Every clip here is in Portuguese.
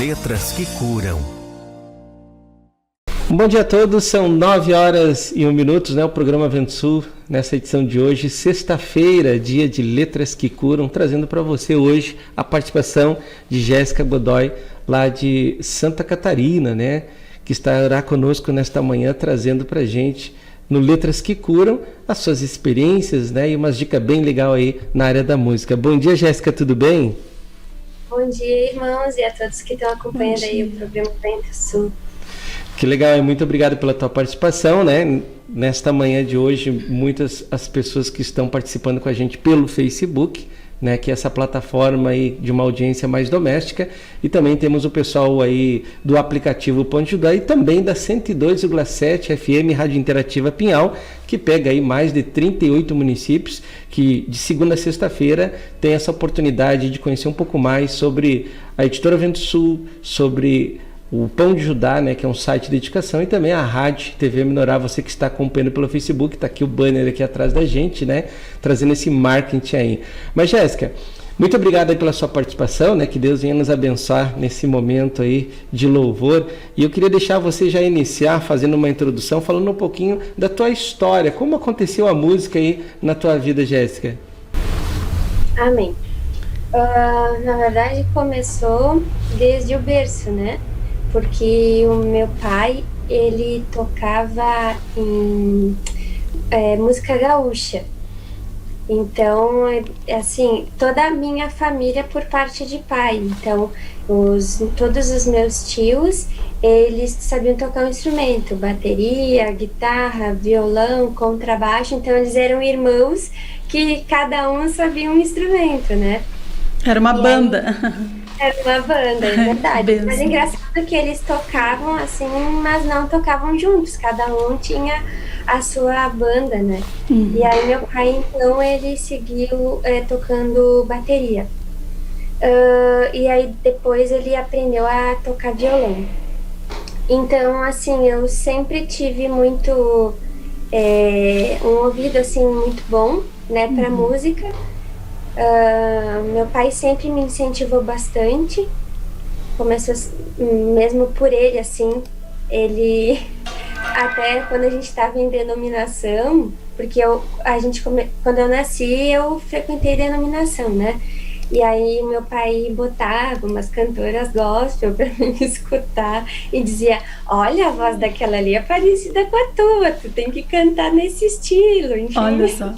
Letras que Curam. Bom dia a todos, são 9h01, né? O programa Vento Sul, nessa edição de hoje, sexta-feira, dia de Letras que Curam, trazendo para você hoje a participação de Jéssica Godoy, lá de Santa Catarina, né? Que estará conosco nesta manhã, trazendo para a gente, no Letras que Curam, as suas experiências, né? E umas dicas bem legais aí na área da música. Bom dia, Jéssica, tudo bem? Bom dia, irmãos, e a todos que estão acompanhando aí o programa Vento Sul. Que legal, e muito obrigado pela tua participação, né? Nesta manhã de hoje, muitas as pessoas que estão participando com a gente pelo Facebook, né? Que é essa plataforma aí de uma audiência mais doméstica, e também temos o pessoal aí do aplicativo Ponte Judá e também da 102,7 FM Rádio Interativa Pinhal, que pega aí mais de 38 municípios, que de segunda a sexta-feira tem essa oportunidade de conhecer um pouco mais sobre a Editora Vento Sul, sobre o Pão de Judá, né, que é um site de educação, e também a Rádio TV Menorá, você que está acompanhando pelo Facebook, está aqui o banner aqui atrás da gente, né, trazendo esse marketing aí. Mas, Jéssica, muito obrigado aí pela sua participação, né, que Deus venha nos abençoar nesse momento aí de louvor, e eu queria deixar você já iniciar fazendo uma introdução, falando um pouquinho da tua história, como aconteceu a música aí na tua vida, Jéssica? Amém. Na verdade, começou desde o berço, né? Porque o meu pai, ele tocava em música gaúcha. Então, assim, toda a minha família por parte de pai. Então, todos os meus tios, eles sabiam tocar um instrumento, bateria, guitarra, violão, contrabaixo. Então, eles eram irmãos que cada um sabia um instrumento, né? Era uma banda. Era uma banda, é verdade. Mas é engraçado que eles tocavam assim, mas não tocavam juntos. Cada um tinha a sua banda, né? E aí meu pai, então, ele seguiu tocando bateria. E aí depois ele aprendeu a tocar violão. Então, assim, eu sempre tive muito um ouvido assim muito bom, né, para música. Meu pai sempre me incentivou bastante. Começou mesmo por ele, assim, ele até quando a gente estava em denominação, porque quando eu nasci eu frequentei denominação, né? E aí meu pai botava umas cantoras gospel para mim escutar e dizia: olha, a voz daquela ali é parecida com a tua, tu tem que cantar nesse estilo, enfim. Olha só,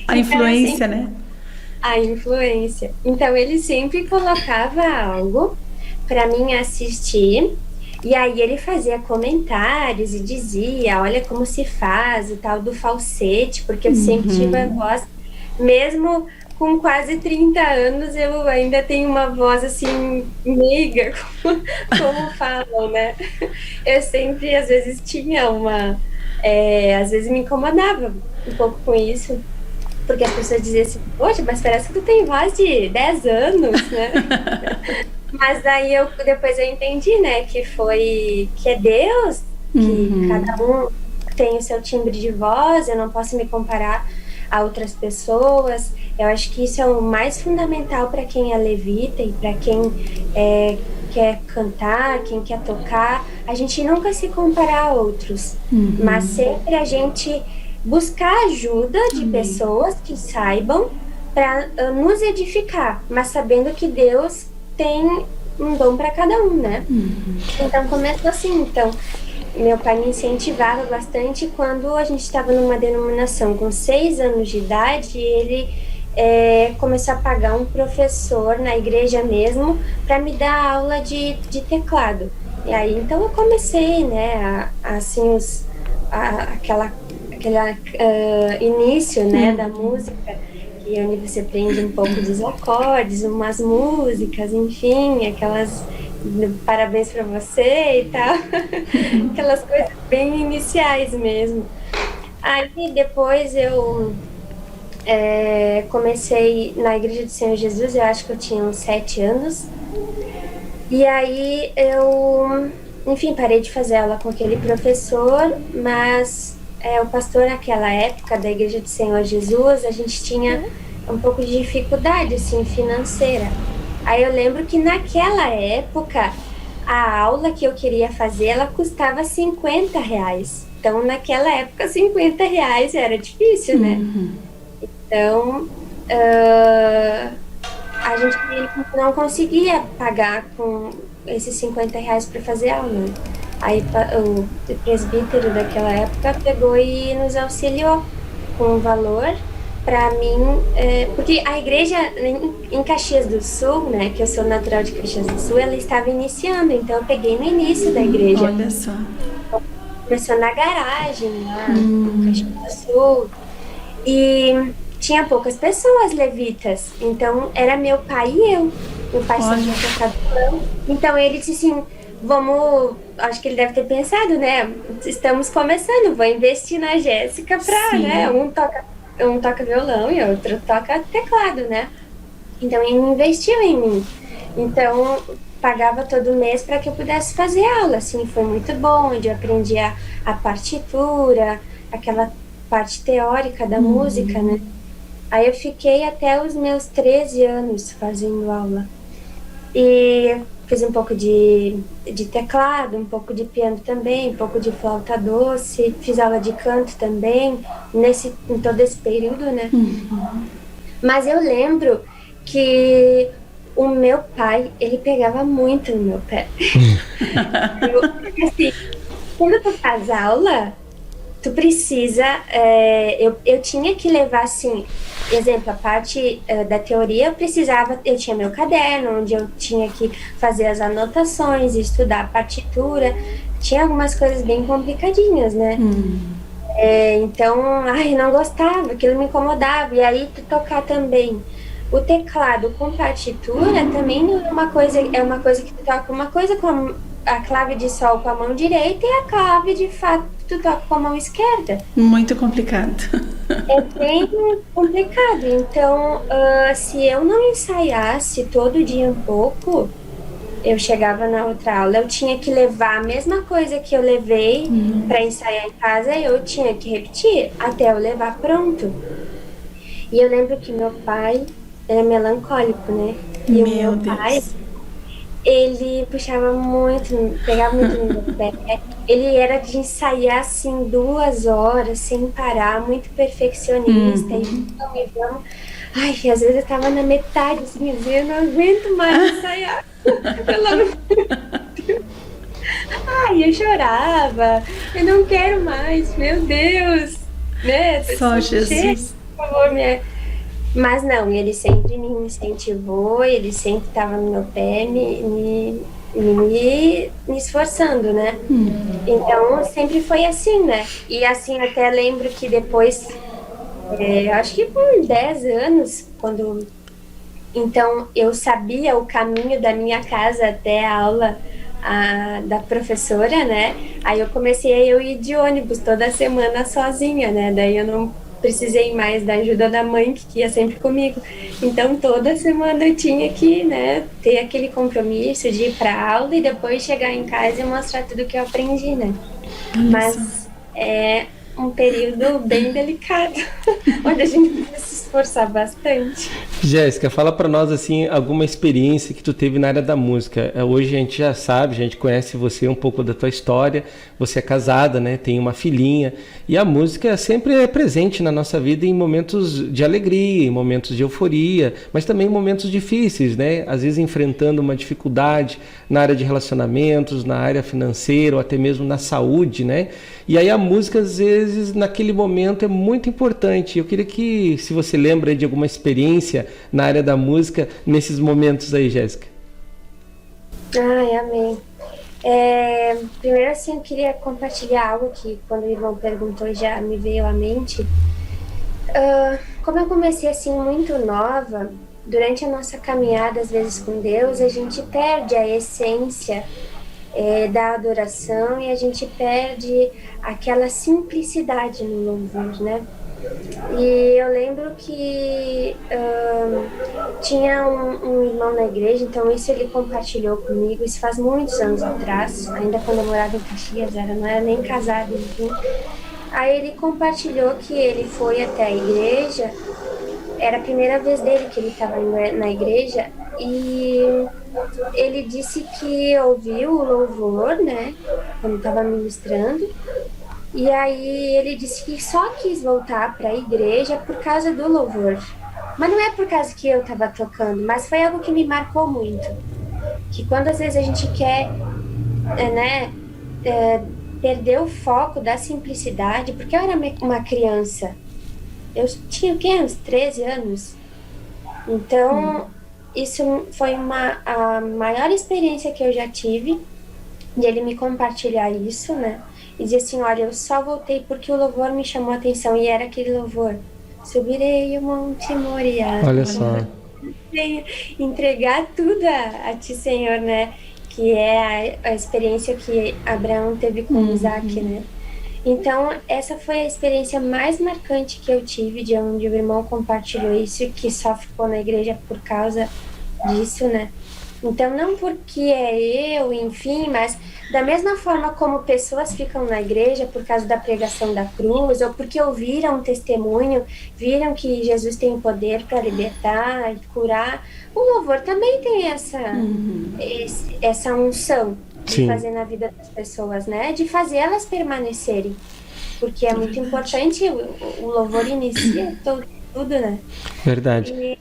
a influência, então, assim, né? A influência. Então ele sempre colocava algo para mim assistir, e aí ele fazia comentários e dizia: olha como se faz o tal do falsete, porque eu sempre tive a voz, mesmo com quase 30 anos, eu ainda tenho uma voz assim meiga, como falam, né? Eu sempre, às vezes, tinha às vezes me incomodava um pouco com isso, porque as pessoas diziam assim: poxa, mas parece que tu tem voz de 10 anos, né? Mas daí depois eu entendi, né, que é Deus, que cada um tem o seu timbre de voz, eu não posso me comparar a outras pessoas. Eu acho que isso é o mais fundamental para quem é levita e para quem quer cantar, quem quer tocar. A gente nunca se comparar a outros, mas sempre a gente buscar ajuda de pessoas que saibam para nos edificar, mas sabendo que Deus tem um dom para cada um, né? Então começou assim. Então meu pai me incentivava bastante. Quando a gente estava numa denominação com 6 anos de idade, ele começou a pagar um professor na igreja mesmo para me dar aula de teclado. E aí então eu comecei, né, aquele início, né, da música, e onde você aprende um pouco dos acordes, umas músicas, enfim, aquelas parabéns para você e tal, aquelas coisas bem iniciais mesmo. Aí depois eu comecei na Igreja do Senhor Jesus, eu acho que eu tinha uns 7 anos, e aí eu, enfim, parei de fazer aula com aquele professor, mas o pastor naquela época da Igreja do Senhor Jesus, a gente tinha um pouco de dificuldade, assim, financeira. Aí eu lembro que naquela época, a aula que eu queria fazer, ela custava R$ 50. Então, naquela época, R$ 50 era difícil, né? Então, a gente não conseguia pagar com esses R$ 50 para fazer aula. Aí o presbítero daquela época pegou e nos auxiliou com o valor para mim, porque a igreja em Caxias do Sul, né, que eu sou natural de Caxias do Sul, ela estava iniciando, então eu peguei no início da igreja. Olha só. Começou na garagem, lá em Caxias do Sul, e tinha poucas pessoas levitas, então era meu pai e eu. Meu pai só tinha tocado violão, então ele disse assim, acho que ele deve ter pensado, né, estamos começando, vou investir na Jéssica pra, né, um toca violão e outro toca teclado, né? Então ele investiu em mim. Então pagava todo mês para que eu pudesse fazer aula, assim, foi muito bom, onde eu aprendi a partitura, aquela parte teórica da música, né? Aí eu fiquei até os meus 13 anos fazendo aula. E fiz um pouco de teclado, um pouco de piano também, um pouco de flauta doce, fiz aula de canto também, em todo esse período, né? Mas eu lembro que o meu pai, ele pegava muito no meu pé. Assim, quando tu faz aula, tu precisa, eu tinha que levar, assim, exemplo, a parte da teoria, eu tinha meu caderno, onde eu tinha que fazer as anotações, estudar a partitura, tinha algumas coisas bem complicadinhas, né? Então, não gostava, aquilo me incomodava, e aí tu tocar também o teclado com partitura também não é uma coisa que tu toca uma coisa com a clave de sol com a mão direita e a clave de fá tu toca com a mão esquerda. Muito complicado. É bem complicado. Então, se eu não ensaiasse todo dia um pouco, eu chegava na outra aula, eu tinha que levar a mesma coisa que eu levei para ensaiar em casa, eu tinha que repetir até eu levar pronto. E eu lembro que meu pai era melancólico, né? E o meu pai, ele puxava muito, pegava muito no meu pé. Ele era de ensaiar assim 2 horas sem parar, muito perfeccionista. E vamos. Ai, às vezes eu tava na metade, assim, eu não aguento mais ensaiar. Pelo amor de Deus. Ai, eu chorava. Eu não quero mais, meu Deus. Né? Só Jesus. Por favor, Mas não, ele sempre me incentivou, ele sempre estava no meu pé, me esforçando, né? Então, sempre foi assim, né? E assim, até lembro que depois, acho que com 10 anos, então, eu sabia o caminho da minha casa até a aula da professora, né? Aí eu comecei a ir de ônibus toda semana sozinha, né? Daí eu não precisei mais da ajuda da mãe, que ia sempre comigo. Então, toda semana eu tinha que, né, ter aquele compromisso de ir para aula e depois chegar em casa e mostrar tudo que eu aprendi, né? Mas é um período bem delicado, onde a gente precisa se esforçar bastante. Jéssica, fala para nós assim alguma experiência que tu teve na área da música. Hoje a gente já sabe, a gente conhece você um pouco da tua história. Você é casada, né? Tem uma filhinha e a música sempre é presente na nossa vida em momentos de alegria, em momentos de euforia, mas também em momentos difíceis, né? Às vezes enfrentando uma dificuldade na área de relacionamentos, na área financeira ou até mesmo na saúde, né? E aí a música às vezes naquele momento é muito importante. Eu queria que, se você lembra de alguma experiência na área da música nesses momentos aí, Jéssica. Ai, amém. Primeiro, assim, eu queria compartilhar algo que, quando o irmão perguntou, já me veio à mente. Como eu comecei, assim, muito nova, durante a nossa caminhada, às vezes, com Deus, a gente perde a essência da adoração e a gente perde aquela simplicidade no louvor, né? E eu lembro que tinha um irmão na igreja, então isso ele compartilhou comigo, isso faz muitos anos atrás, ainda quando eu morava em Caxias, não era nem casado, enfim. Aí ele compartilhou que ele foi até a igreja, era a primeira vez dele que ele estava na igreja, e ele disse que ouviu o louvor, né, quando estava ministrando, e aí ele disse que só quis voltar para a igreja por causa do louvor. Mas não é por causa que eu estava tocando, mas foi algo que me marcou muito. Que quando às vezes a gente quer, né, perder o foco da simplicidade, porque eu era uma criança, eu tinha o quê? Uns 13 anos. Então, isso foi a maior experiência que eu já tive, de ele me compartilhar isso, né? E dizer assim, olha, eu só voltei porque o louvor me chamou a atenção, e era aquele louvor. Subirei o Monte Moriá. Olha só. Entregar tudo a ti, Senhor, né? Que é a experiência que Abraão teve com Isaac, né? Então, essa foi a experiência mais marcante que eu tive, de onde o irmão compartilhou isso, que só ficou na igreja por causa disso, né? Então, não porque é eu, enfim, mas da mesma forma como pessoas ficam na igreja por causa da pregação da cruz, ou porque ouviram um testemunho, viram que Jesus tem poder para libertar e curar, o louvor também tem essa unção de Sim. fazer na vida das pessoas, né? De fazer elas permanecerem. Porque é muito importante, o louvor inicia tudo, né? Verdade.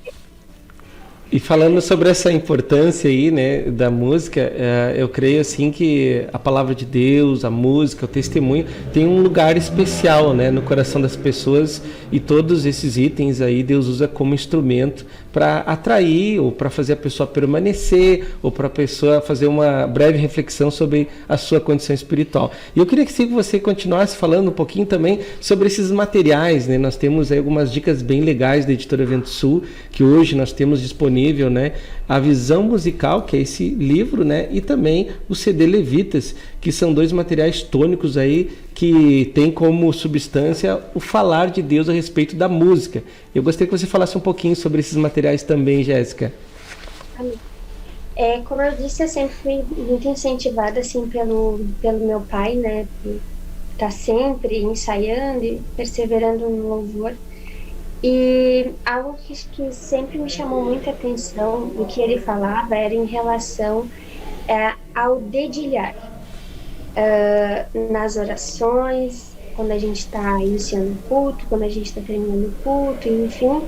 E falando sobre essa importância aí, né, da música, eu creio assim que a palavra de Deus, a música, o testemunho tem um lugar especial, né, no coração das pessoas, e todos esses itens aí Deus usa como instrumento para atrair ou para fazer a pessoa permanecer ou para a pessoa fazer uma breve reflexão sobre a sua condição espiritual. E eu queria que você continuasse falando um pouquinho também sobre esses materiais, né? Nós temos aí algumas dicas bem legais da Editora Vento Sul, que hoje nós temos disponível, né? A Visão Musical, que é esse livro, né? E também o CD Levitas, que são dois materiais tônicos aí que tem como substância o falar de Deus a respeito da música. Eu gostaria que você falasse um pouquinho sobre esses materiais também, Jéssica. Como eu disse, eu sempre fui muito incentivada assim, pelo meu pai, né? Por estar sempre ensaiando e perseverando no louvor. E algo que sempre me chamou muita atenção, o que ele falava, era em relação ao dedilhar. Nas orações, quando a gente está iniciando o culto, quando a gente está terminando o culto, enfim.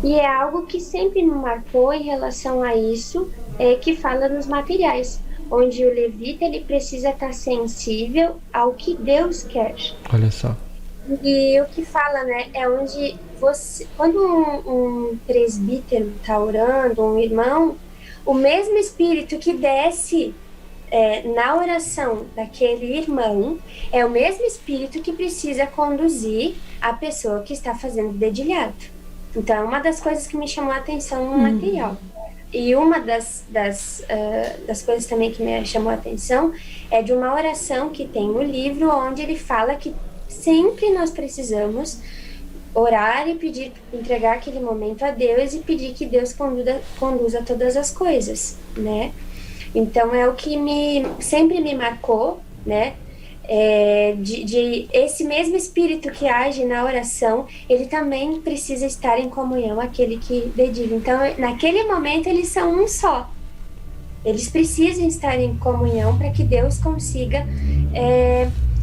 E é algo que sempre me marcou em relação a isso, que fala nos materiais, onde o levita ele precisa estar sensível ao que Deus quer. Olha só. E o que fala, né, é onde você, quando um presbítero está orando, um irmão, o mesmo Espírito que desce na oração daquele irmão é o mesmo Espírito que precisa conduzir a pessoa que está fazendo dedilhado. Então, é uma das coisas que me chamou a atenção no material. E uma das coisas também que me chamou a atenção é de uma oração que tem no livro, onde ele fala que sempre nós precisamos orar e pedir, entregar aquele momento a Deus e pedir que Deus conduza todas as coisas, né? Então é o que sempre me marcou, né? De esse mesmo Espírito que age na oração, ele também precisa estar em comunhão aquele que dedica. Então, naquele momento, eles são um só. Eles precisam estar em comunhão para que Deus consiga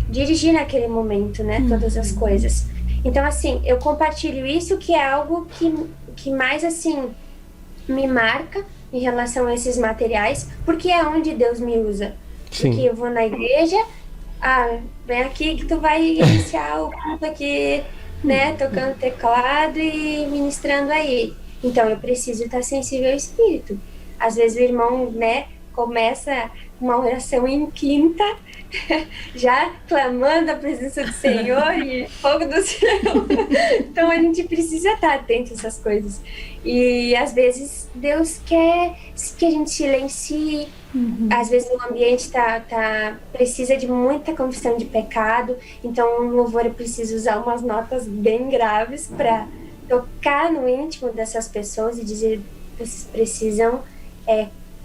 dirigir naquele momento, né? Todas as coisas. Então, assim, eu compartilho isso, que é algo que mais, assim, me marca em relação a esses materiais, porque é onde Deus me usa. Sim. Porque eu vou na igreja, vem aqui que tu vai iniciar o culto aqui, né, tocando teclado e ministrando aí. Então, eu preciso estar sensível ao Espírito. Às vezes o irmão, né, começa uma oração em quinta, já clamando a presença do Senhor e fogo do céu. Então a gente precisa estar atento a essas coisas. E às vezes Deus quer que a gente silencie. Às vezes o ambiente precisa de muita confissão de pecado. Então o louvor precisa usar umas notas bem graves para tocar no íntimo dessas pessoas e dizer: vocês precisam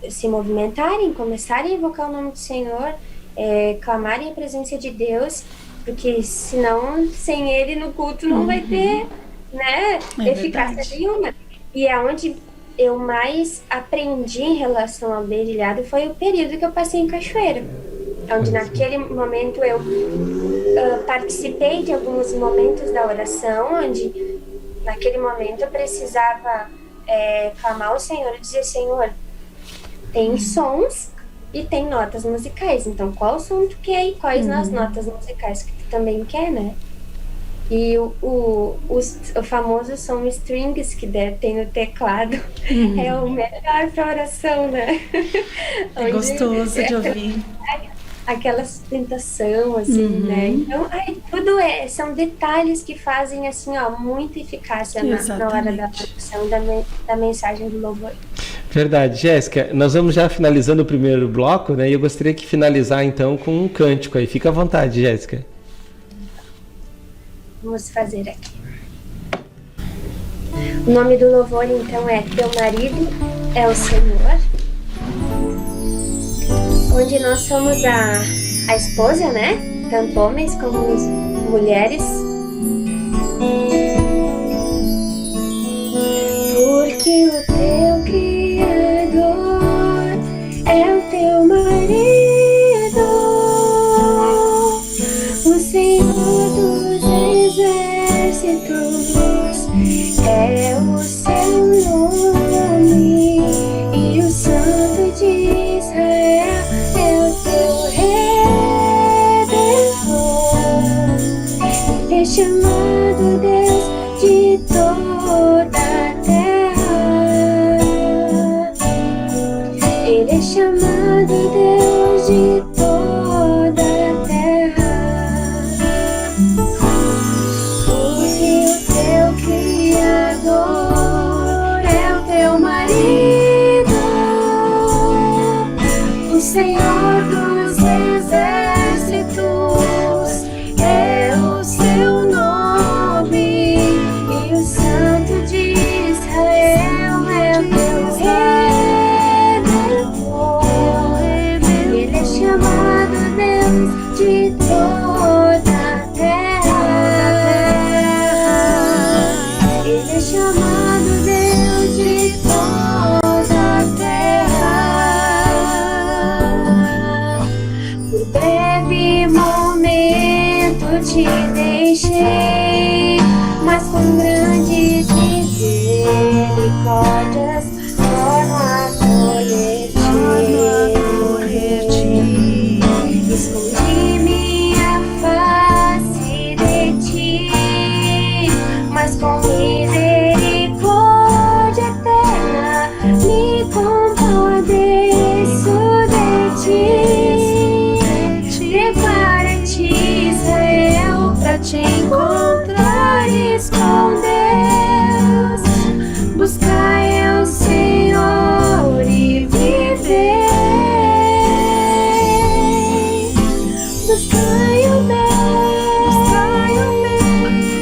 se movimentarem, começarem a invocar o nome do Senhor, clamarem a presença de Deus porque senão, sem ele no culto não vai ter, né, eficácia verdade. nenhuma. E é onde eu mais aprendi em relação ao dedilhado foi o período que eu passei em Cachoeira, onde naquele momento eu participei de alguns momentos da oração, onde naquele momento eu precisava clamar ao Senhor e dizer: Senhor, tem sons e tem notas musicais, então qual som tu quer e quais as notas musicais que tu também quer, né? E o famoso som strings que tem no teclado é o melhor para oração, né? É gostoso de ouvir. Aquela sustentação, assim, né? Então, tudo são detalhes que fazem, assim, ó, muita eficácia na hora da produção da mensagem do louvor. Verdade. Jéssica, nós vamos já finalizando o primeiro bloco, né? E eu gostaria de finalizar, então, com um cântico aí. Fica à vontade, Jéssica. Vamos fazer aqui. O nome do louvor, então, é Teu Marido é o Senhor, onde nós somos a esposa, né? Tanto homens como mulheres. Porque o teu Criador é o teu marido, o Senhor dos exércitos é o seu nome, e o Santo de Israel é o teu Redentor. Ele é chamado Deus de toda a terra, ele é chamado Deus de toda a terra. Porque o teu Criador é o teu marido, o Senhor dos exércitos é o seu nome, e o Santo de Israel é o teu Redentor. Ele é chamado Deus de toda a terra, ele é chamado Deus de toda a terra. Por breve momento te deixei, mas com grandes misericórdias torno a acolher-te. Escondi minha face de ti, mas com misericórdia eterna me compadeço de ti. Prepara-te, Israel, pra te encontrares com Deus. Buscai ao Senhor e vivei. Buscai o bem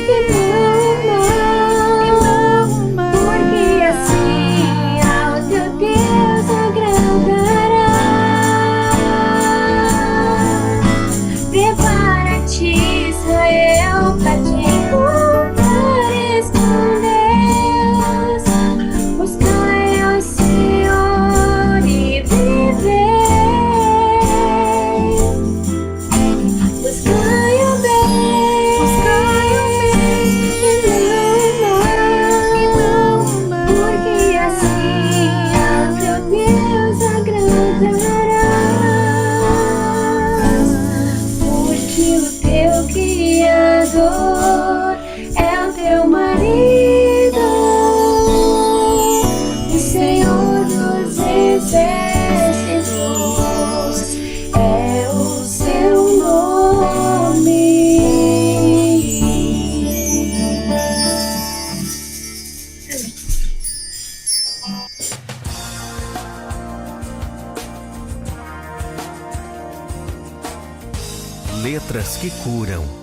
e não o mal, porque assim ao teu Deus agradará. Prepara-te, Israel, pra te encontrares com Deus. Buscai ao Senhor e vivei. Buscai o bem e não o mal, porque assim ao teu Deus agradará. Porque o teu Criador é o teu marido, o Senhor dos exércitos é o seu nome. Letras que curam.